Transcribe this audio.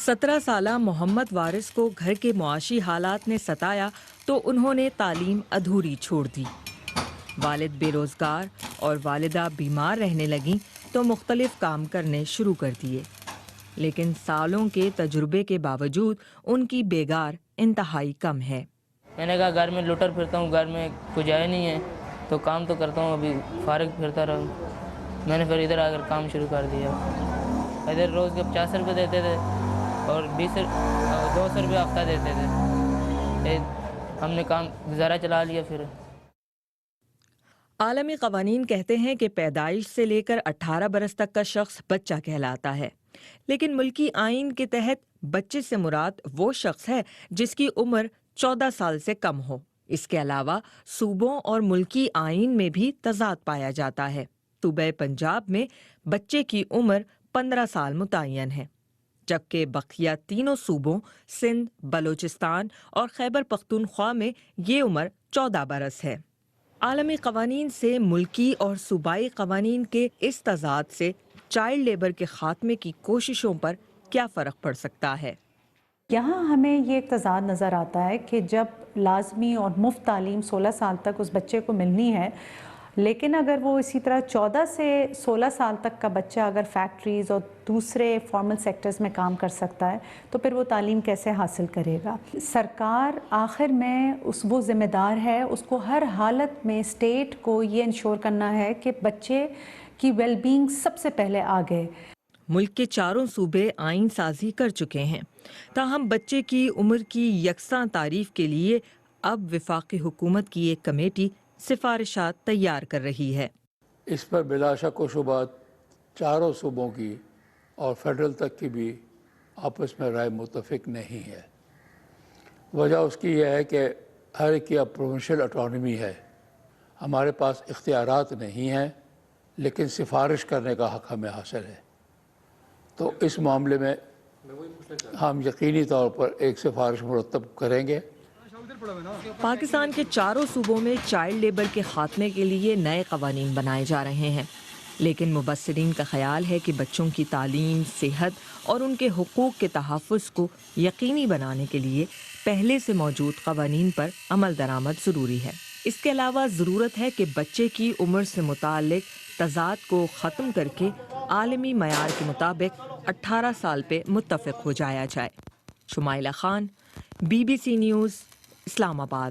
17 سالہ محمد وارث کو گھر کے معاشی حالات نے ستایا تو انہوں نے تعلیم ادھوری چھوڑ دی۔ والد بے روزگار اور والدہ بیمار رہنے لگیں تو مختلف کام کرنے شروع کر دیے، لیکن سالوں کے تجربے کے باوجود ان کی بیگار انتہائی کم ہے۔ میں نے کہا گھر میں لٹر پھرتا ہوں، گھر میں کچھ آیا نہیں ہے تو کام تو کرتا ہوں، ابھی فارغ پھرتا رہا ہوں۔ میں نے پھر ادھر آ کر کام شروع کر دیا۔ ادھر روز کے 50 روپے دیتے تھے اور 200 روپے ہفتہ دیتے تھے۔ ہم نے کام گزارا چلا لیا۔ پھر عالمی قوانین کہتے ہیں کہ پیدائش سے لے کر 18 برس تک کا شخص بچہ کہلاتا ہے، لیکن ملکی آئین کے تحت بچے سے مراد وہ شخص ہے جس کی عمر 14 سال سے کم ہو۔ اس کے علاوہ صوبوں اور ملکی آئین میں بھی تضاد پایا جاتا ہے۔ صوبہ پنجاب میں بچے کی عمر 15 سال متعین ہے، جبکہ بقیہ تینوں صوبوں سندھ، بلوچستان اور خیبر پختونخوا میں یہ عمر 14 برس ہے۔ عالمی قوانین سے ملکی اور صوبائی قوانین کے اس تضاد سے چائلڈ لیبر کے خاتمے کی کوششوں پر کیا فرق پڑ سکتا ہے؟ یہاں ہمیں یہ ایک تضاد نظر آتا ہے کہ جب لازمی اور مفت تعلیم 16 سال تک اس بچے کو ملنی ہے، لیکن اگر وہ اسی طرح 14 سے 16 سال تک کا بچہ اگر فیکٹریز اور دوسرے فارمل سیکٹرز میں کام کر سکتا ہے تو پھر وہ تعلیم کیسے حاصل کرے گا؟ سرکار آخر میں وہ ذمہ دار ہے، اس کو ہر حالت میں اسٹیٹ کو یہ انشور کرنا ہے کہ بچے کی ویل بینگ سب سے پہلے آگے۔ ملک کے چاروں صوبے آئین سازی کر چکے ہیں، تاہم بچے کی عمر کی یکساں تعریف کے لیے اب وفاقی حکومت کی ایک کمیٹی سفارشات تیار کر رہی ہے۔ اس پر بلا شک و شبہ چاروں صوبوں کی اور فیڈرل تک کی بھی آپس میں رائے متفق نہیں ہے۔ وجہ اس کی یہ ہے کہ ہر ایک کی اب پروونشل اٹانومی ہے، ہمارے پاس اختیارات نہیں ہیں لیکن سفارش کرنے کا حق ہمیں حاصل ہے۔ تو اس معاملے میں ہم یقینی طور پر ایک سفارش مرتب کریں گے۔ پاکستان کے چاروں صوبوں میں چائلڈ لیبر کے خاتمے کے لیے نئے قوانین بنائے جا رہے ہیں، لیکن مبصرین کا خیال ہے کہ بچوں کی تعلیم، صحت اور ان کے حقوق کے تحفظ کو یقینی بنانے کے لیے پہلے سے موجود قوانین پر عمل درآمد ضروری ہے۔ اس کے علاوہ ضرورت ہے کہ بچے کی عمر سے متعلق تضاد کو ختم کر کے عالمی معیار کے مطابق 18 سال پہ متفق ہو جایا جائے۔ شمائلہ خان، BBC نیوز، اسلام آباد۔